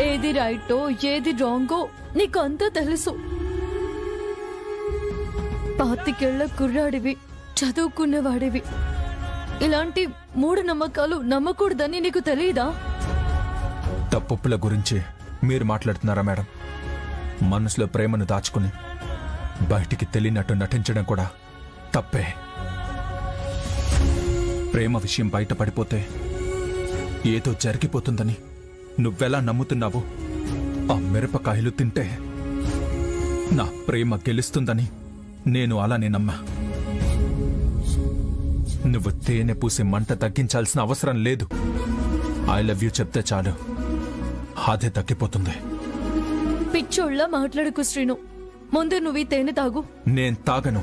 ఏది రైటో ఏది రాంగో నీకు అంతా తెలుసు. 25 ఏళ్ల కుర్రాడివి, చదువుకున్నవాడివి. ఇలాంటి మూఢనమ్మకాలు నమ్మకూడదని నీకు తెలియదా? తప్పుల గురించి మీరు మాట్లాడుతున్నారా మేడం? మనసులో ప్రేమను దాచుకుని బయటికి తెలియనట్టు నటించడం కూడా తప్పే. ప్రేమ విషయం బయటపడిపోతే ఏదో జరిగిపోతుందని నువ్వెలా నమ్ముతున్నావు? ఆ మిరపకాయలు తింటే నా ప్రేమ గెలుస్తుందని నేను అలానే నమ్మా. నువ్వు తేనె పూసి మంట తగ్గించాల్సిన అవసరం లేదు. ఐ లవ్ యూ చెప్తే చాలు, అదే తగ్గిపోతుంది. పిచ్చోళ్ళ మాట్లాడుకు శ్రీను. ముందు నువ్వు ఈ తేనె తాగు. నేను తాగను.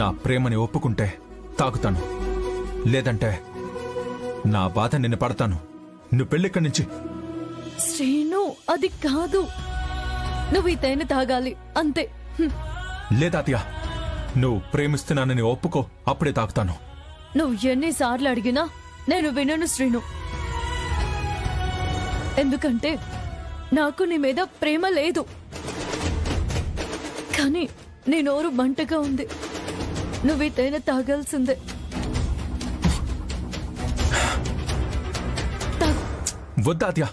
నా ప్రేమని ఒప్పుకుంటే తాగుతాను, లేదంటే నా బాధ నిన్ను పడతాను. నువ్వు పెళ్ళిక్కడి నుంచి. శ్రీను, అది కాదు. నువ్వు ఈ తేనె తాగాలి అంతే. లేదాత్యా, నువ్వు ప్రేమిస్తున్నానని ఒప్పుకో, అప్పుడే తాగుతాను. నువ్వు ఎన్నిసార్లు అడిగినా నేను వినను శ్రీను. ఎందుకంటే నాకు నీ మీద ప్రేమ లేదు. కానీ నీ నోరు మంటగా ఉంది. నువ్వు ఈ తేనె తాగాల్సిందే. వద్దాత్యా.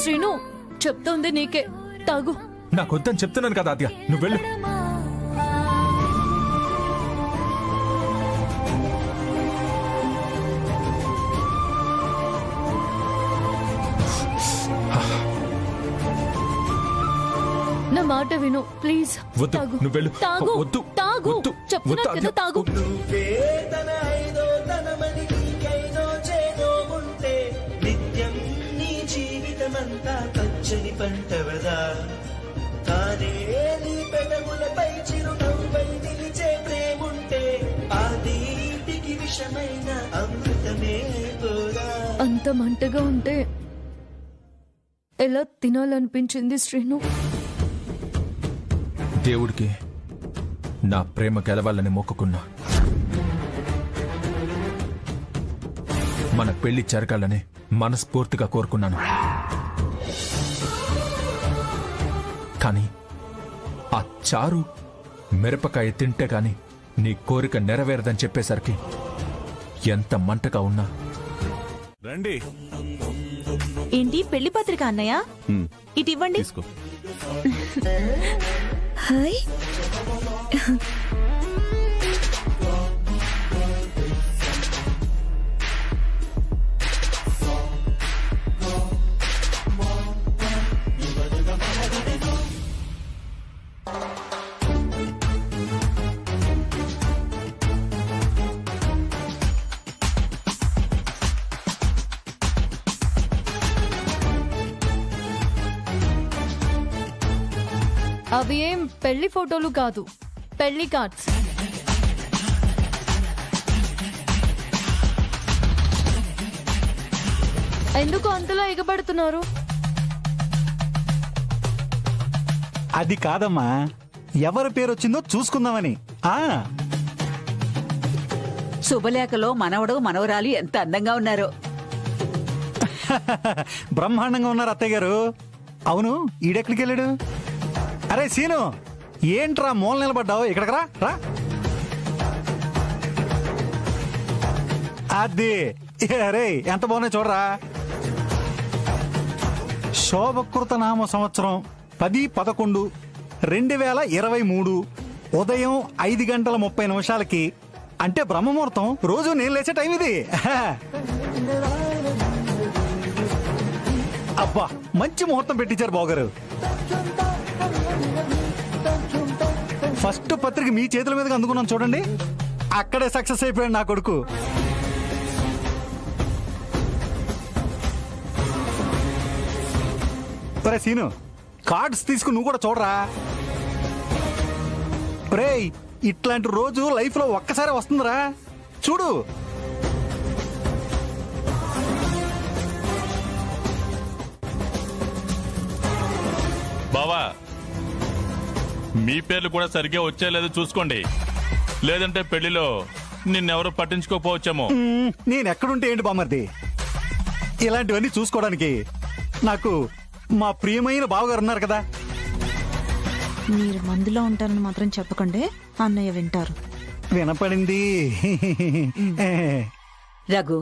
శ్రీను, చెప్తోంది నీకే. తాగు. నాకొద్దని చెప్తున్నాను కదా ఆద్య, నువ్వు వెళ్ళు. నా మాట విను ప్లీజ్. వద్దు, తాగు. నువ్వు వెళ్ళు. తాగు. వద్దు, తాగు. వద్దు. చెప్తున్నా కదా, తాగు. పచ్చని పంటవదా తానే నీ పెదవులపై చిరునవ్వై నిలిచే ప్రేముంటే ఆ దీటికి విషమైన అమృతమే పోదా. అంత మంటగా ఉంటే ఎలా తినాలనిపించింది శ్రీను? దేవుడికి నా ప్రేమ గెలవాలని మొక్కుకున్నా. మన పెళ్లి జరగాలని మనస్ఫూర్తిగా కోరుకున్నాను. కానీ ఆ చారు మిరపకాయ తింటే గాని నీ కోరిక నెరవేరదని చెప్పేసరికి ఎంత మంటగా ఉన్నా. రండి. ఏంటి పెళ్లి పత్రిక అన్నయ్య? ఇటు ఇవ్వండి. హాయ్. అవి ఏం పెళ్లి ఫోటోలు కాదు, పెళ్లి కార్డ్స్. ఎందుకు అంతలా ఎగబడుతున్నారు? అది కాదమ్మా, ఎవరి పేరు వచ్చిందో చూసుకుందామని. శుభలేఖలో మనవడు మనవరాలు ఎంత అందంగా ఉన్నారు. బ్రహ్మాండంగా ఉన్నారు అత్తయ్య గారు. అవును, ఈడెక్కడికి వెళ్ళాడు? అరే సీను, ఏంట్రా మూల నిలబడ్డావు? ఇక్కడికి రా రా. అది అరే ఎంత బాగున్నాయి చూడరా. శోభకృత నామ సంవత్సరం 10-11-2023 ఉదయం 5:30 అంటే బ్రహ్మముహూర్తం. రోజు నేను లేచే టైం ఇది. అబ్బా, మంచి ముహూర్తం పెట్టించారు బావగారు. ఫస్ట్ పత్రిక మీ చేతుల మీదకి అందుకున్నాను చూడండి. అక్కడే సక్సెస్ అయిపోయాడు నా కొడుకు. సరే సీను, కార్డ్స్ తీసుకుని నువ్వు కూడా చూడరా. రేయ్, ఇట్లాంటి రోజు లైఫ్ లో ఒక్కసారి వస్తుందిరా, చూడు. బావా మీ పేర్లు కూడా సరిగ్గా వచ్చేలేదో చూసుకోండి, లేదంటే పెళ్లిలో నిన్నెవరూ పట్టించుకోపోవచ్చేమో. నేను ఎక్కడుంటే ఏంటి బామర్ది, ఇలాంటివన్నీ చూసుకోవడానికి నాకు మా ప్రియమైన బావగారు ఉన్నారు కదా. మీరు మందులో ఉంటారని మాత్రం చెప్పకండి, అన్నయ్య వింటారు. వినపడింది. రఘు,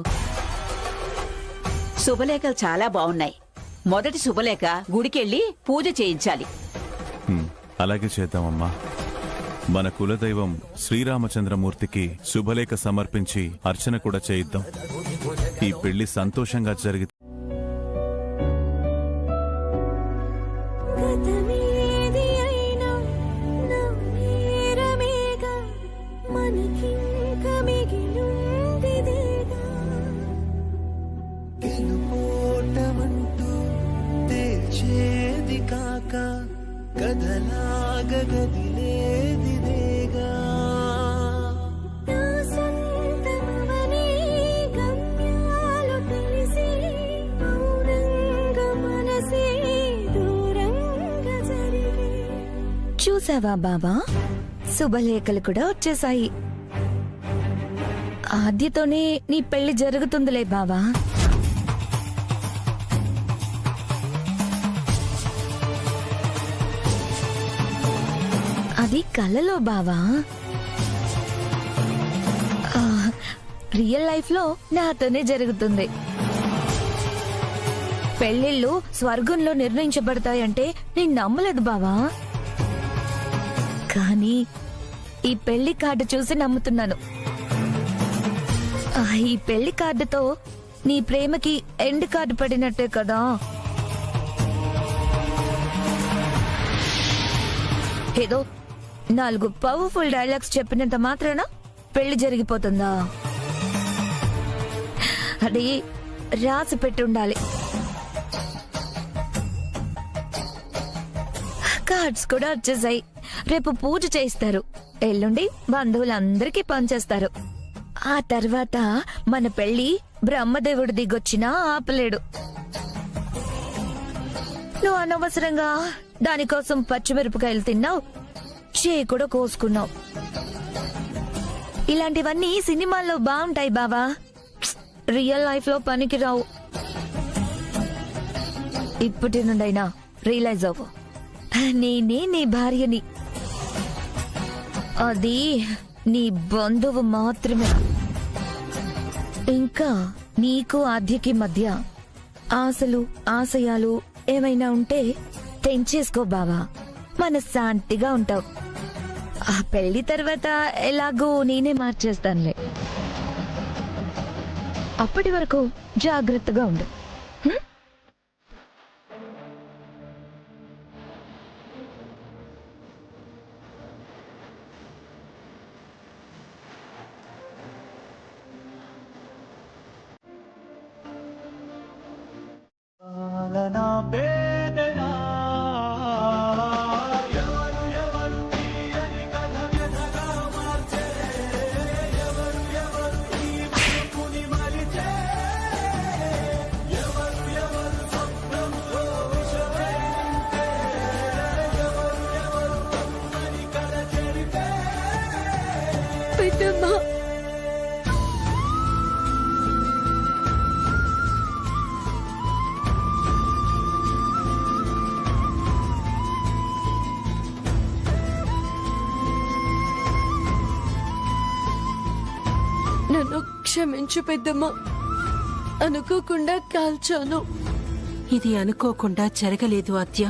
శుభలేఖలు చాలా బాగున్నాయి. మొదటి శుభలేఖ గుడికెళ్ళి పూజ చేయించాలి. అలాగే చేద్దామమ్మా. మన కులదైవం శ్రీరామచంద్రమూర్తికి శుభలేఖ సమర్పించి అర్చన కూడా చేయిద్దాం. ఈ పెళ్లి సంతోషంగా జరిగి గెలుపోటమంటూ తేల్చేది కాక కథలాగ గదిలేదిదేగా. చూసావా బావా, శుభలేఖలు కూడా వచ్చేసాయి. ఆద్యతోనే నీ పెళ్లి జరుగుతుందిలే బావా. అది కలలో బావా, రియల్ లైఫ్ లో నాతోనే జరుగుతుంది. పెళ్లిళ్ళు స్వర్గంలో నిర్ణయించబడతాయంటే నేను నమ్మలేదు బావా, కానీ ఈ పెళ్లి కార్డు చూసి నమ్ముతున్నాను. ఈ పెళ్లి కార్డుతో నీ ప్రేమకి ఎండ్ కార్డు పడినట్టే కదా. ఏదో 4 పవర్ఫుల్ డైలాగ్స్ చెప్పినంత మాత్రాన పెళ్లి జరిగిపోతుందా? అది రాసి పెట్టుండాలి. కార్డ్స్ కూడా వచ్చేసాయి. రేపు పూజ చేయిస్తారు, ఎల్లుండి బంధువులందరికీ పనిచేస్తారు. ఆ తర్వాత మన పెళ్లి బ్రహ్మదేవుడు దిగొచ్చినా ఆపలేడు. నువ్వు అనవసరంగా దానికోసం పచ్చిమిరపకాయలు తిన్నావు, చేయి కూడా కోసుకున్నావు. ఇలాంటివన్నీ సినిమాల్లో బాగుంటాయి బావా, రియల్ లైఫ్ లో పనికి రావు. ఇప్పటి నుండైనా రియలైజ్ అవ్వు, నేనే నీ భార్యని, అది నీ బంధువు మాత్రమే. ఇంకా నీకు ఆద్యకి మధ్య ఆశలు ఆశయాలు ఏమైనా ఉంటే తెంచేసుకో బావా, మనశ్శాంతిగా ఉంటావు. ఆ పెళ్లి తర్వాత ఎలాగో నేనే మార్చేస్తానులే. అప్పటి వరకు జాగ్రత్తగా ఉండు. నన్ను క్షమించు పెద్దమ్మ, అనుకోకుండా కాల్చాను. ఇది అనుకోకుండా జరగలేదు ఆద్య.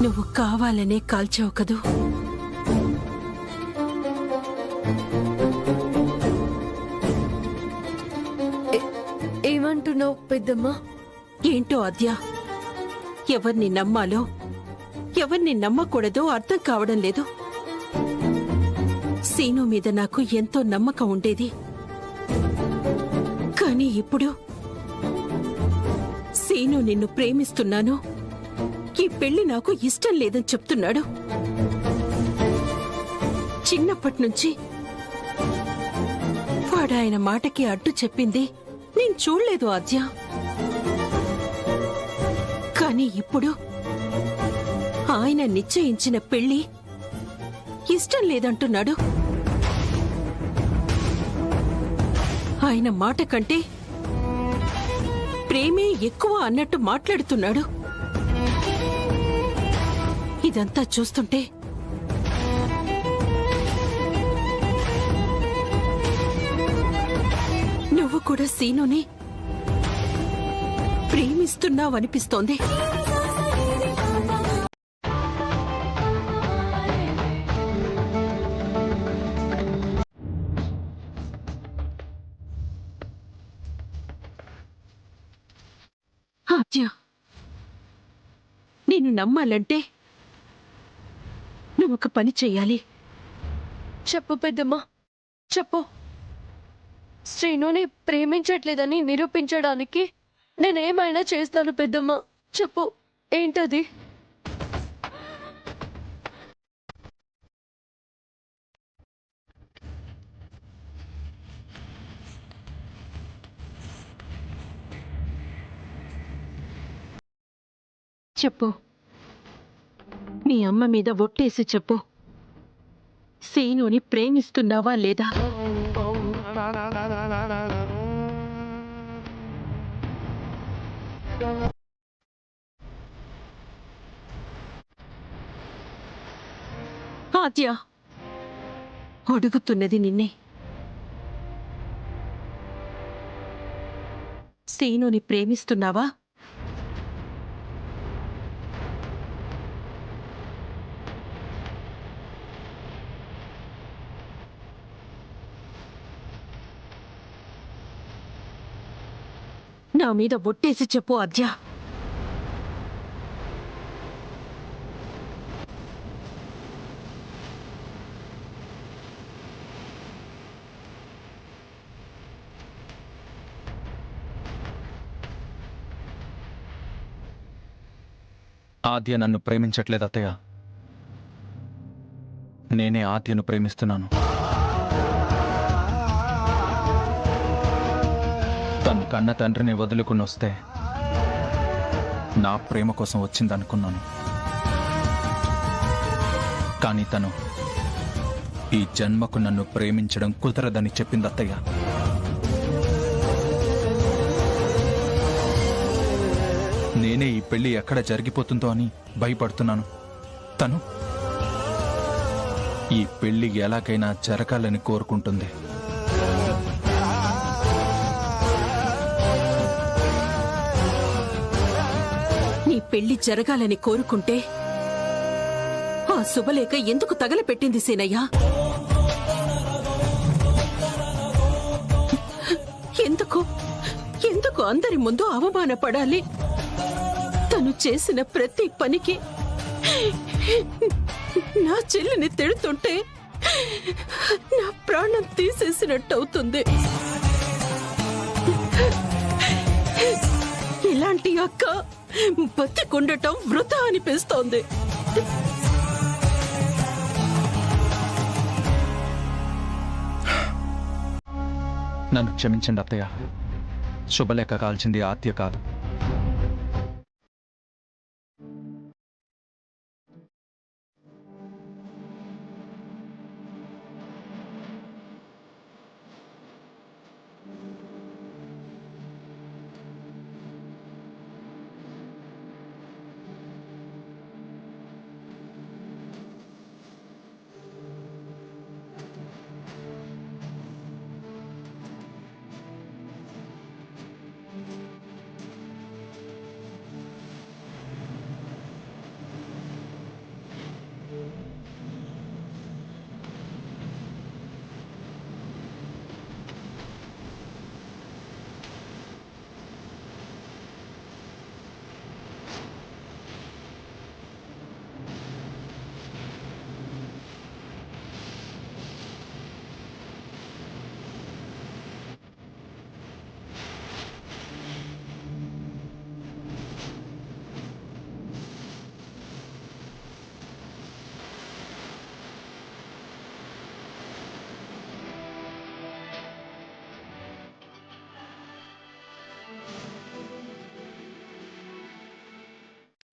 నువ్వు కావాలనే కాల్చావు కదూ. ఏమంటున్నావు పెద్దమ్మ? ఏంటో ఆద్య, ఎవరిని నమ్మాలో ఎవరిని నమ్మకూడదో అర్థం కావడం లేదు. సీను మీద నాకు ఎంతో నమ్మకం ఉండేది, కానీ ఇప్పుడు సీను నిన్ను ప్రేమిస్తున్నాను, ఈ పెళ్లి నాకు ఇష్టం లేదని చెప్తున్నాడు. చిన్నప్పటి నుంచి వాడాయన మాటకి అడ్డు చెప్పింది నేను చూడలేదు ఆద్య. కానీ ఇప్పుడు ఆయన నిశ్చయించిన పెళ్లి ఇష్టం లేదంటున్నాడు. ఆయన మాట కంటే ప్రేమే ఎక్కువ అన్నట్టు మాట్లాడుతున్నాడు. ఇదంతా చూస్తుంటే నువ్వు కూడా సీనుని ప్రేమిస్తున్నావనిపిస్తోంది. ఆద్య, నేను నమ్మాలంటే నువ్వు ఒక పని చెయ్యాలి. చెప్పు పెద్దమ్మా, చెప్పు. శ్రీనుని ప్రేమించట్లేదని నిరూపించడానికి నేనేమైనా చేస్తాను పెద్దమ్మా. చెప్పు, ఏంటది? చెప్పు, మీ అమ్మ మీద ఒట్టేసి చెప్పు, సీనుని ప్రేమిస్తున్నావా లేదా? ఆద్య, అడుగుతున్నది నిన్నే. సీనుని ప్రేమిస్తున్నావా? నా మీద ఒట్టేసి చెప్పు ఆద్య. ఆద్య నన్ను ప్రేమించట్లేదు అత్తయ్య. నేనే ఆద్యను ప్రేమిస్తున్నాను. తను కన్న తండ్రిని వదులుకుని వస్తే నా ప్రేమ కోసం వచ్చిందనుకున్నాను. కానీ తను ఈ జన్మకు నన్ను ప్రేమించడం కుదరదని చెప్పింది అత్తయ్య. నేనే ఈ పెళ్లి ఎక్కడ జరిగిపోతుందో అని భయపడుతున్నాను. తను ఈ పెళ్లి ఎలాగైనా జరగాలని కోరుకుంటుంది. నీ పెళ్లి జరగాలని కోరుకుంటే ఆ శుభలేఖ ఎందుకు తగలపెట్టింది సీనయ్య? ఎందుకు ఎందుకు అందరి ముందు అవమానపడాలి? తను చేసిన ప్రతి పనికి నా చెల్లిని తిడుతుంటే నా ప్రాణం తీసేసినట్టవుతుంది. ఇలాంటి అక్క బతికుండటం వృథా అనిపిస్తోంది. నన్ను క్షమించండి అత్తయ్య. శుభలేఖ కాల్చింది ఆద్య కాదు.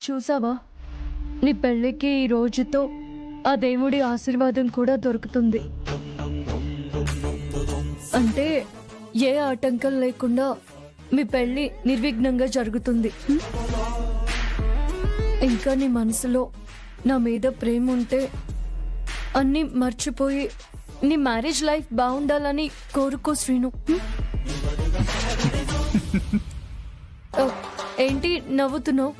చూసావా, నీ పెళ్ళికి ఈ రోజుతో ఆ దేవుడి ఆశీర్వాదం కూడా దొరుకుతుంది. అంటే ఏ ఆటంకం లేకుండా మీ పెళ్ళి నిర్విఘ్నంగా జరుగుతుంది. ఇంకా నీ మనసులో నా మీద ప్రేమ ఉంటే అన్నీ మర్చిపోయి నీ మ్యారేజ్ లైఫ్ బాగుండాలని కోరుకో శ్రీను. ఏంటి నవ్వుతున్నావు?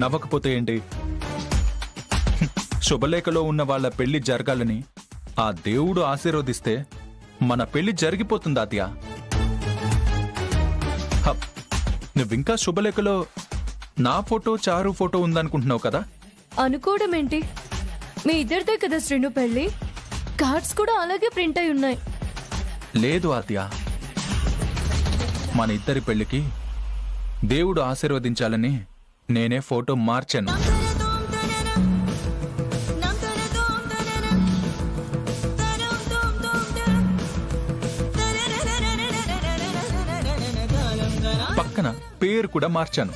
నవ్వకపోతే ఏంటి? శుభలేఖలో ఉన్న వాళ్ళ పెళ్లి జరగాలని ఆ దేవుడు ఆశీర్వదిస్తే మన పెళ్లి జరిగిపోతుంది ఆద్య. నువ్వింకా శుభలేఖలో నా ఫోటో చారు ఫోటో ఉందనుకుంటున్నావు కదా? అనుకోవడం ఏంటి, మీ ఇద్దరిదే కదా శ్రీను పెళ్లి. కార్డ్స్ కూడా అలాగే ప్రింట్ అయి ఉన్నాయి. లేదు ఆద్య, మన ఇద్దరి పెళ్లికి దేవుడు ఆశీర్వదించాలని నేనే ఫోటో మార్చాను. పక్కన పేరు కూడా మార్చాను.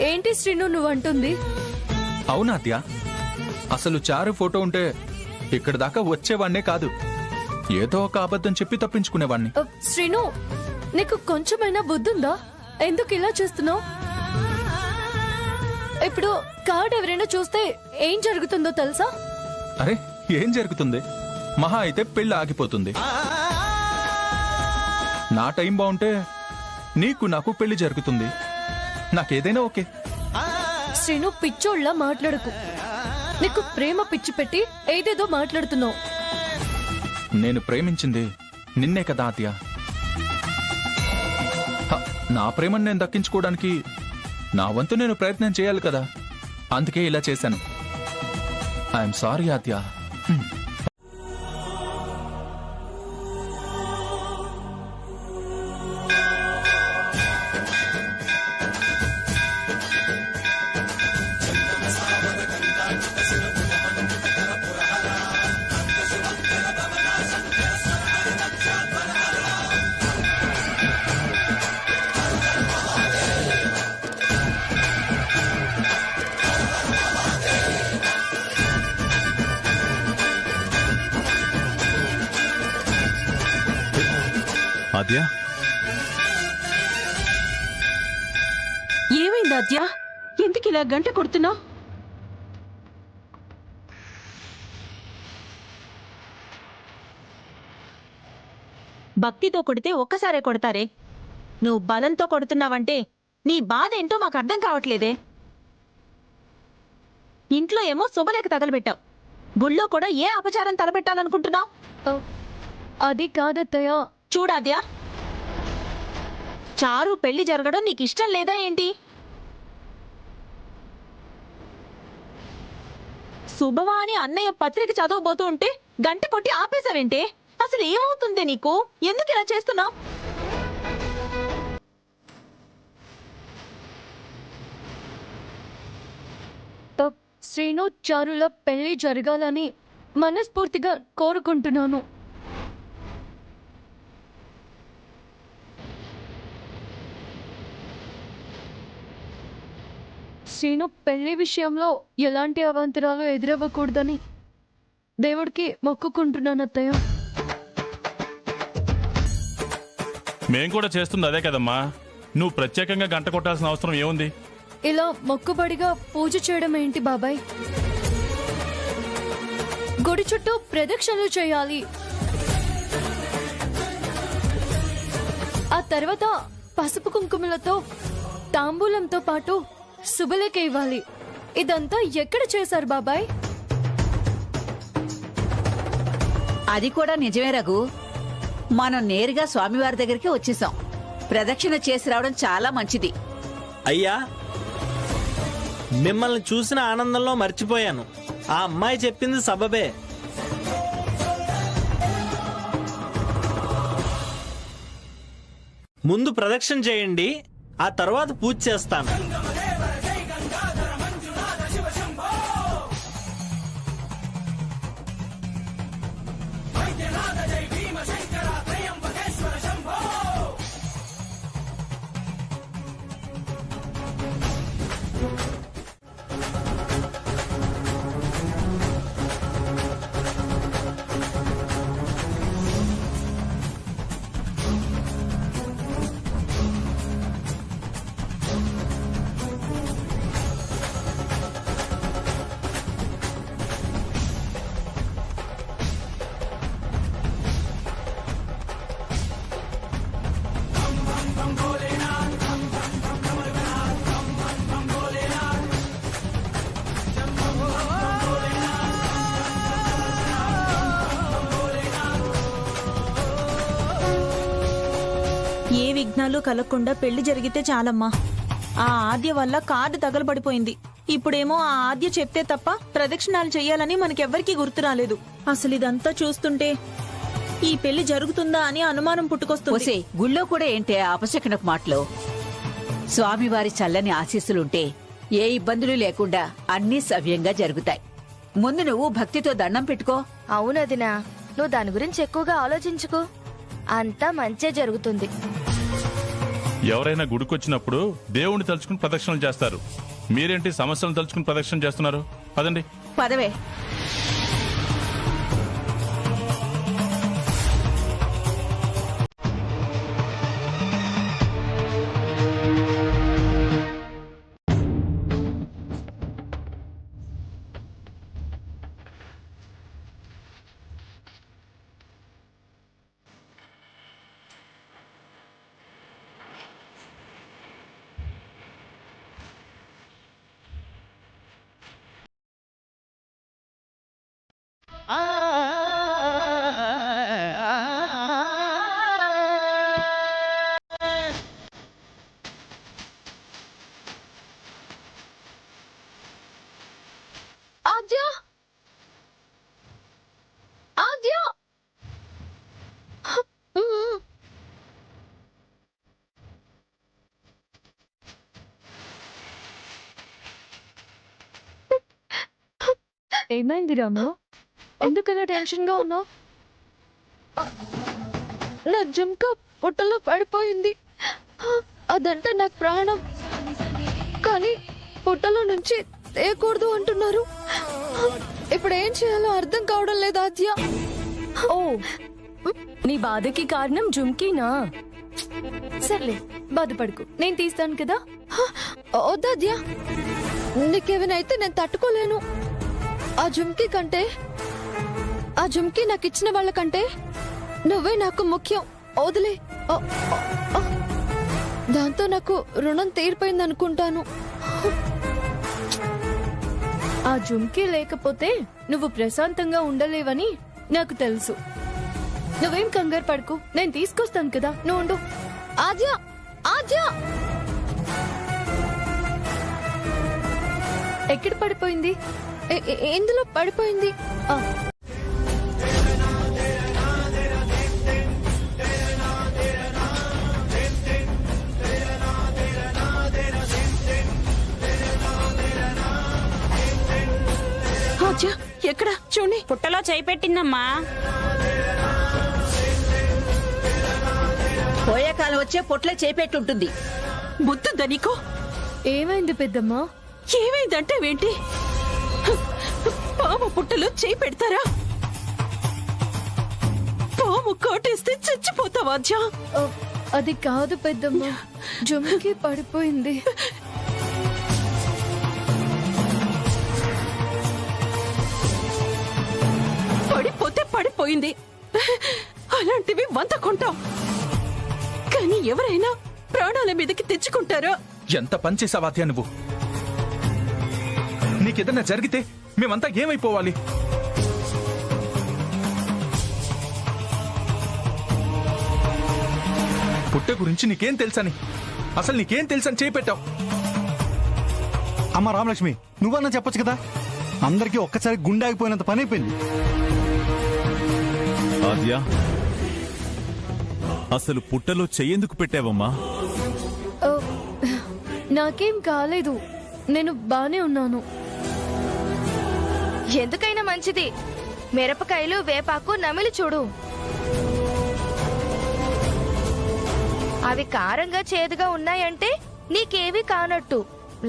ఏంటి శ్రీను నువ్వు అంటుంది? అవునాద్య, అసలు చారు ఫోటో ఉంటే ఇక్కడి దాకా వచ్చేవాణ్ణే కాదు. ఏదో ఒక అబద్ధం చెప్పి తప్పించుకునేవాణ్ణి. శ్రీను, నీకు కొంచెమైనా బుద్ధుందా? ఎందుకు ఇలా చేస్తున్నావు? ఇప్పుడు కార్డ్ ఎవరైనా చూస్తే ఏం జరుగుతుందో తెలుసా? అరే, ఏం జరుగుతుంది? మహా అయితే పెళ్లి ఆగిపోతుంది. నా టైం బాగుంటే నీకు నాకు పెళ్లి జరుగుతుంది. నాకేదైనా ఓకే. శ్రీను, పిచ్చోళ్ళ మాట్లాడకు. నీకు ప్రేమ పిచ్చి పెట్టి ఏదేదో మాట్లాడుతున్నావు. నేను ప్రేమించింది నిన్నే కదా ఆద్య. నా ప్రేమను నేను దక్కించుకోవడానికి నా వంతు నేను ప్రయత్నం చేయాలి కదా. అందుకే ఇలా చేశాను. ఐఎమ్ సారీ ఆద్య. ఆద్య, ఏమైంది ఆద్య? ఎందుకు ఇలా గంట కొడుతున్నావు? భక్తితో కొడితే ఒక్కసారే కొడతారే, నువ్వు బలంతో కొడుతున్నావంటే నీ బాధ ఏంటో మాకు అర్థం కావట్లేదే. ఇంట్లో ఏమో శుభలేఖ తగలబెట్టావు, గుళ్ళో కూడా ఏ అపచారం తలపెట్టాలనుకుంటున్నావు? అది కాదత్తయ్య. చూడాద్యా, చారు పెళ్లి జరగడం నీకు ఇష్టం లేదా ఏంటి? శుభవాణి అన్నయ్య పత్రిక చదవబోతూ ఉంటే గంట కొట్టి ఆపేశావేంటే? అసలు ఏమవుతుంది నీకు? ఎందుకు ఇలా చేస్తున్నావు? శ్రీను చారుల పెళ్లి జరగాలని మనస్ఫూర్తిగా కోరుకుంటున్నాను. శ్రీను పెళ్లి విషయంలో ఎలాంటి అవాంతరాలు ఎదురవ్వకూడదని దేవుడికి మొక్కుకుంటున్నాను అత్తయ్య. మేం కూడా చేస్తుంది అదే కదమ్మా. నువ్వు ప్రత్యేకంగా గంట కొట్టాల్సిన అవసరం ఏముంది? ఇలా మొక్కుబడిగా పూజ చేయడం ఏంటి బాబాయ్? గుడి చుట్టూ ప్రదక్షిణలు చేయాలి. ఆ తర్వాత పసుపు కుంకుమలతో తాంబూలంతో పాటు శుభలేఖ ఇవ్వాలి. ఇదంతా ఎక్కడ చేశారు బాబాయ్? అది కూడా నిజమే రఘు. మనం నేరుగా స్వామివారి దగ్గరికి వచ్చేసాం. ప్రదక్షిణ చేసి రావడం చాలా మంచిది. అయ్యా, మిమ్మల్ని చూసిన ఆనందంలో మర్చిపోయాను. ఆ అమ్మాయి చెప్పింది సబబే. ముందు ప్రదక్షిణ చేయండి, ఆ తర్వాత పూజ చేస్తాను. విఘ్నాలు కలగకుండా పెళ్లి జరిగితే చాలమ్మా. ఆ ఆద్య వల్ల కార్డు తగలబడిపోయింది. ఇప్పుడేమో ఆ ఆద్య చెప్తే తప్ప ప్రదక్షిణాలు చెయ్యాలని మనకెవ్వరికీ గుర్తు రాలేదు. అసలు ఇదంతా చూస్తుంటే ఈ పెళ్లి జరుగుతుందా అని అనుమానం పుట్టుకొస్తుంది. ఒసే, గుళ్ళో కూడా ఏంటే అపశకనపు మాటలు? స్వామివారి చల్లని ఆశీస్సులుంటే ఏ ఇబ్బందులు లేకుండా అన్నీ సవ్యంగా జరుగుతాయి. ముందు నువ్వు భక్తితో దండం పెట్టుకో. అవునదినా, నువ్వు దాని గురించి ఎక్కువగా ఆలోచించుకో. అంతా మంచే జరుగుతుంది. ఎవరైనా గుడికొచ్చినప్పుడు దేవుణ్ణి తలుచుకుని ప్రదక్షిణలు చేస్తారు. మీరేంటి సమస్యలను తలుచుకుని ప్రదక్షిణ చేస్తున్నారు? పదండి. పదవే. ఆద్య, ఆద్య, ఏమైంది రాము? ఎందుకలా టెన్షన్ గా ఉన్నావు? నా జుంక పొట్టలో పడిపోయింది. అదంటే నాకు ప్రాణం. కానీ పొట్టలో నుంచి తేయకూడదు అంటున్నారు. ఇప్పుడు ఏం చేయాలో అర్థం కావడం లేదు ఆద్య. ఓ, నీ బాధకి కారణం జుంకీనా? సర్లే, బాధపడుకు, నేను తీస్తాను కదా. వద్దాద్య, నీకేమైనా అయితే నేను తట్టుకోలేను. ఆ జుంకీ కంటే, ఆ జుంకీ నాకు ఇచ్చిన వాళ్ళకంటే నువ్వే నాకు ముఖ్యం. వదిలే. దాంతో నాకు రుణం తీరిపోయింది అనుకుంటాను. ఆ జుంకీ లేకపోతే నువ్వు ప్రశాంతంగా ఉండలేవని నాకు తెలుసు. నువ్వేం కంగారు పడుకు, నేను తీసుకొస్తాను కదా, నువ్వు ఉండు. ఆద్య, ఆద్య, ఎక్కడ పడిపోయింది? ఎందులో పడిపోయింది? ఎక్కడ చూడండి. పుట్టలో చేయి పెట్టిందమ్మా. పోయే కాలం వచ్చే పొట్లే చేపెట్టుంటుంది. బుద్ధుందా నీకు? ఏమైంది పెద్దమ్మా? ఏమైందంటే ఏంటి? పాము పుట్టలో చేయి పెడతారా? పాము కాటేస్తే చచ్చిపోతావా? అది కాదు పెద్దమ్మా, జుంకి పడిపోయింది. పడిపోతే పడిపోయింది, అలాంటివి 100 కొంటాం. కానీ ఎవరైనా ప్రాణాల మీదకి తెచ్చుకుంటారా? ఎంత పనిచేసావా ఆద్య నువ్వు? నీకేదన్నా జరిగితే మేమంతా ఏమైపోవాలి? పుట్ట గురించి నీకేం తెలుసని, అసలు నీకేం తెలుసని చేపెట్టావు? అమ్మ రామలక్ష్మి, నువ్వన్నా చెప్పొచ్చు కదా. అందరికీ ఒక్కసారి గుండె ఆగిపోయినంత పని అయిపోయింది. ఆద్య, అసలు పుట్టలో చెయ్యెందుకు పెట్టావమ్మా? నాకేం కాలేదు, నేను బానే ఉన్నాను. ఎందుకైనా మంచిది మిరపకాయలు వేపాకు నమిలి చూడు. అవి కారంగా చేదుగా ఉన్నాయంటే నీకేవి కానట్టు,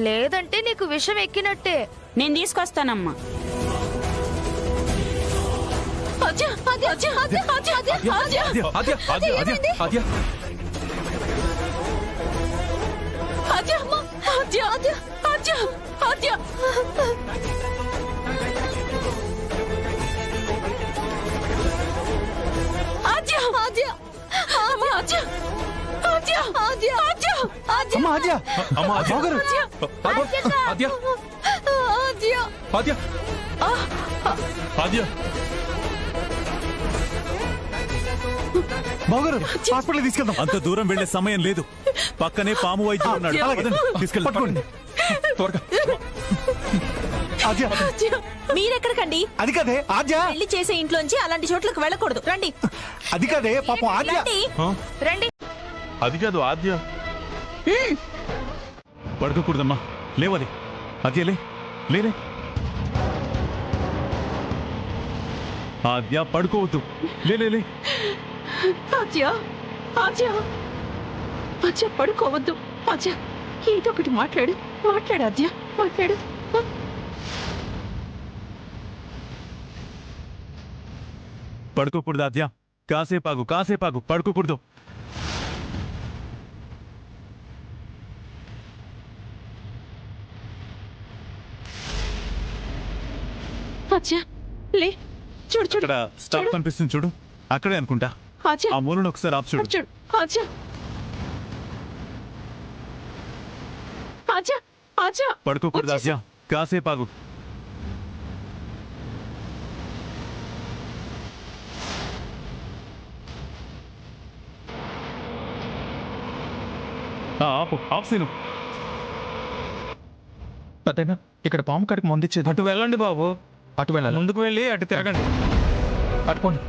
లేదంటే నీకు విషం ఎక్కినట్టే. నేను తీసుకొస్తానమ్మా. ఆద్య బావగారు హాస్పిటల్ తీసుకెళ్దాం. అంత దూరం వెళ్లే సమయం లేదు. పక్కనే పాము వైద్యుడు ఉన్నాడు. అలాగే. పదండి, తీసుకెళ్దాం. పట్టుకోండి త్వరగా. ఆద్య, మీరెక్కడికండి? అది కదే ఆద్య, పెళ్లి చేసే ఇంట్లోంచి అలాంటి చోట్లకు వెళ్ళకూడదు. రండి అది కదే పాపం ఆద్య. రండి. రండి. అది కాదు ఆద్య. పడుకోకూడదమ్మా, లేవాలి. అదే లేలే. ఆద్య పడుకోవద్దు. లే. ఆద్య ఆద్య ఆద్య పడుకోవద్దు. ఆద్య ఏదో ఒకటి మాట్లాడు ఆద్య మాట్లాడు. పడుకోకూడదు ఆద్య. కాసేపాగు. పడుకోకూడదు. ఆద్య లే. చూడు అక్కడ స్టాప్ కనిపిస్తుంది చూడు, అక్కడే అనుకుంటా. ఆద్య ఆ మూలను ఒకసారి ఆపు చూడు. చూడు. ఆద్య పడుకోకూడదు ఆద్య, కాసేపాగు. ఆపు సీను. పెద్దయినా ఇక్కడ పాము కాడికి మందిచ్చేది. అటు వెళ్ళండి బాబు, అటు వెళ్ళాలి. ముందుకు వెళ్ళి అటు తిరగండి. అటు పోని,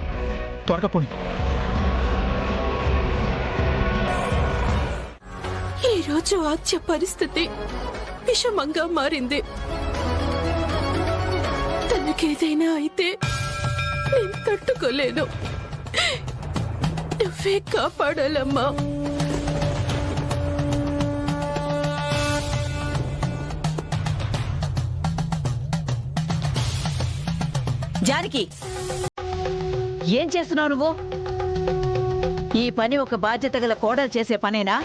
త్వరగా పోని. ఈ రోజు ఆద్య పరిస్థితి విషమంగా మారింది. తనకేదైనా అయితే నేను తట్టుకోలేను. నువ్వే కాపాడాలమ్మా. జానకి, ఏం చేస్తున్నావు నువ్వు? ఈ పని ఒక బాధ్యత గల కోడలు చేసే పనేనా?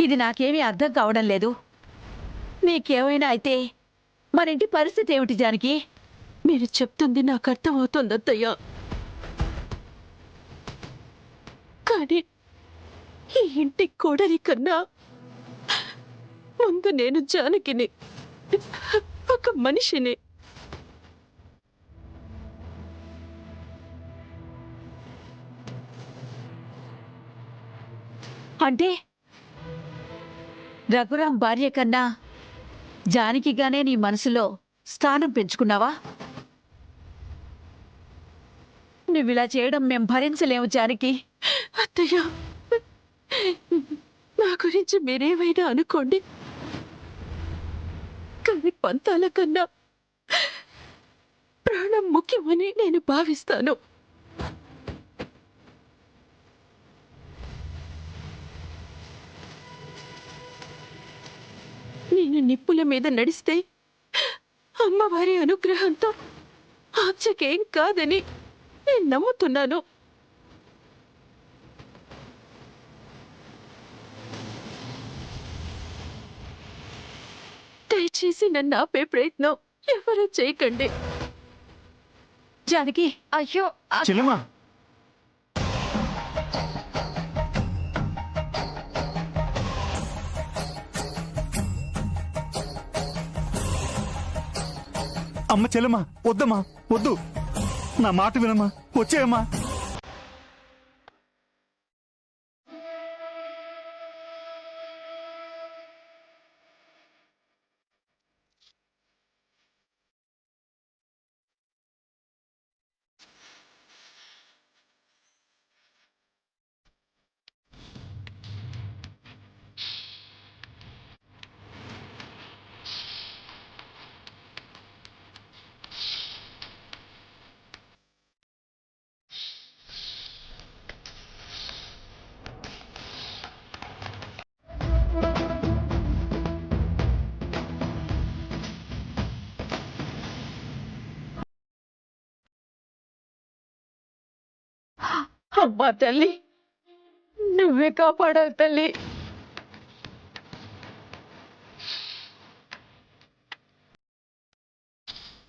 ఇది నాకేమీ అర్థం కావడం లేదు. నీకేమైనా అయితే మరింటి పరిస్థితి ఏమిటి జానకి? మీరు చెప్తుంది నాకు అర్థమవుతుంది అత్తయ్య. కానీ ఈ ఇంటి కోడలి కన్నా ముందు నేను జానకిని, ఒక మనిషిని. అంటే రఘురాం భార్య కన్నా జానకిగానే నీ మనసులో స్థానం పెంచుకున్నావా? నువ్విలా చేయడం మేం భరించలేము జానకి. అత్తయ్య, నా గురించి మీరేమైనా అనుకోండి, కానీ పంతాల కన్నా ప్రాణం ముఖ్యమని నేను భావిస్తాను. నేను నిప్పుల మీద నడిస్తే అమ్మవారి అనుగ్రహంతో ఆచకేం కాదని నేను నమ్ముతున్నాను. దయచేసి నన్ను ఆపే ప్రయత్నం ఎవరూ చేయకండి. జానకి, అయ్యో చెల్లెమ్మా, అమ్మ చెల్లెమ్మా, వద్దమ్మా, వద్దు. నా మాట వినమ్మా, వచ్చేయమ్మా. అమ్మా తల్లి, నువ్వే కాపాడావు తల్లి.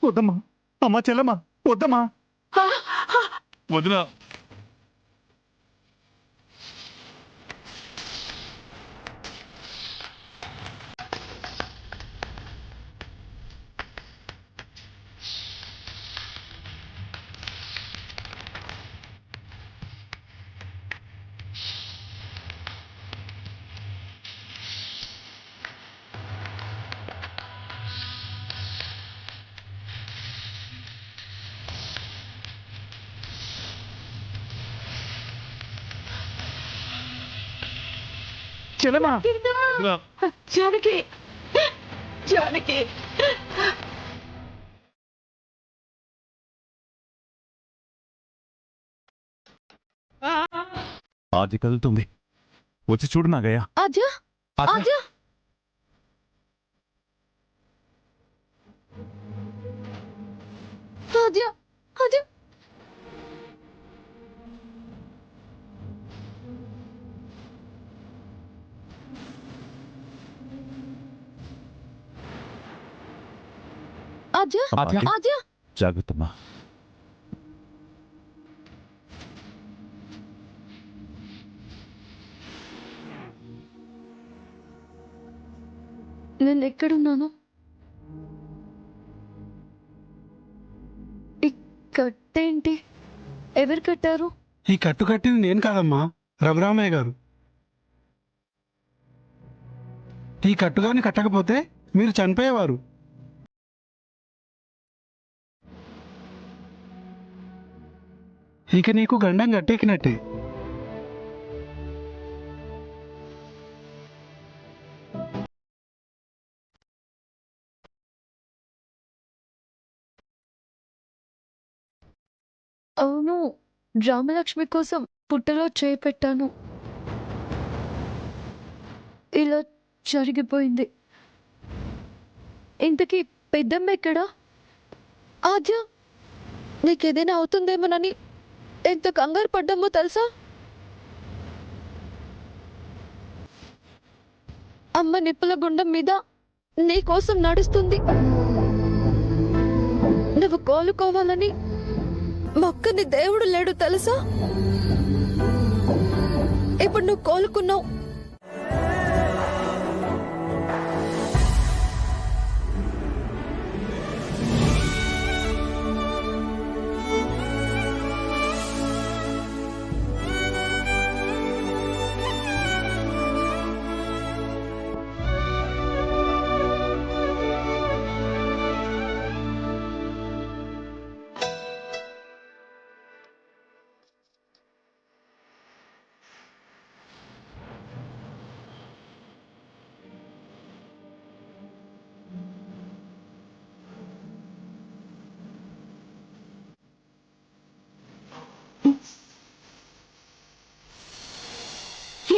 వద్దమ్మా, అమ్మ చెల్లెమ్మా, వద్దమ్మా. వదిన, చెల్లెమా జానకి జానకి ఆది కదులుతుంది. వచ్చి చూడు నాగయ్య. ఆద్య ఆద్య ఆద్య ఆద్య ఆద్య ఆద్య. ఆద్య జాగ్రత్తమ్మా. నేను ఎక్కడున్నాను? ఈ కట్టేంటి? ఎవరు కట్టారు? ఈ కట్టు కట్టింది నేను కాదమ్మా, రఘురామయ్య గారు. ఈ కట్టుగాని కట్టకపోతే మీరు చనిపోయేవారు. ఇక నీకు గండం గట్టెక్కినట్టే. అవును, రామలక్ష్మి కోసం పుట్టలో చేయి పెట్టాను. ఇలా జరిగిపోయింది. ఇంతకీ పెద్దమ్మ ఎక్కడా? ఆద్య, నీకేదైనా అవుతుందేమోనని ఎంత కంగారు పడ్డామో తెలుసా? అమ్మ నిప్పుల గుండం మీద నీ కోసం నడుస్తుంది. నువ్వు కోలుకోవాలని మొక్కని దేవుడు లేడు తెలుసా? ఇప్పుడు నువ్వు కోలుకున్నావు.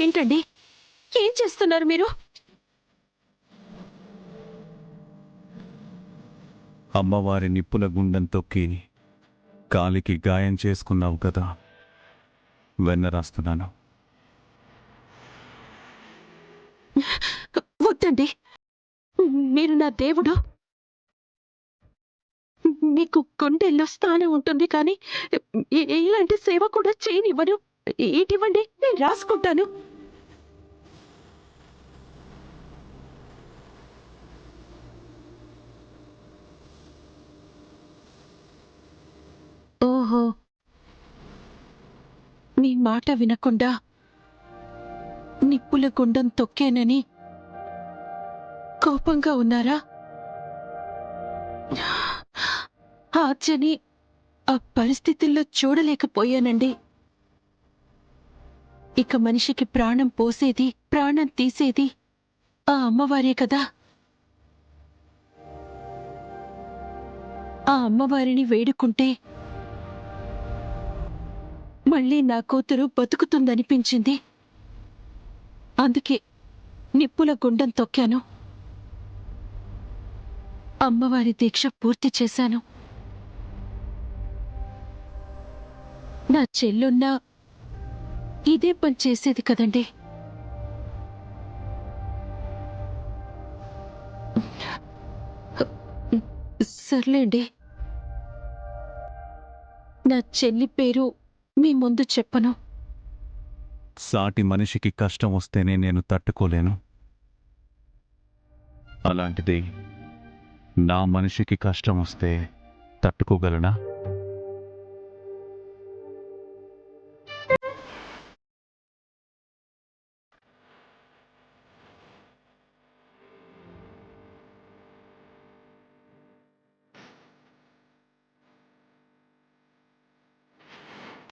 ఏంటండి, ఏం చేస్తున్నారు మీరు? అమ్మవారి నిప్పుల గుండం తొక్కి కాలికి గాయం చేసుకున్నావు కదా, వెన్న రాస్తున్నాను. వద్దండి, మీరు నా దేవుడు. మీకు గుండెల్లో స్థానం ఉంటుంది, కానీ ఇలాంటి సేవ కూడా చేయనివ్వను. ఇటివ్వండి, నేను రాసుకుంటాను. ఓహో, మీ మాట వినకుండా నిప్పుల గుండం తొక్కేనని కోపంగా ఉన్నారా? ఆద్యని ఆ పరిస్థితుల్లో చూడలేకపోయానండి. ఇక మనిషికి ప్రాణం పోసేది, ప్రాణం తీసేది ఆ అమ్మవారే కదా. ఆ అమ్మవారిని వేడుకుంటే మళ్ళీ నా కూతురు బతుకుతుందనిపించింది. అందుకే నిప్పుల గుండం తొక్కాను. అమ్మవారి దీక్ష పూర్తి చేశాను. నా చెల్లున్నా ఇదే పని చేసేది కదండి. సర్లేండి, నా చెల్లి పేరు మీ ముందు చెప్పను. సాటి మనిషికి కష్టం వస్తేనే నేను తట్టుకోలేను. అలాంటిది నా మనిషికి కష్టం వస్తే తట్టుకోగలనా?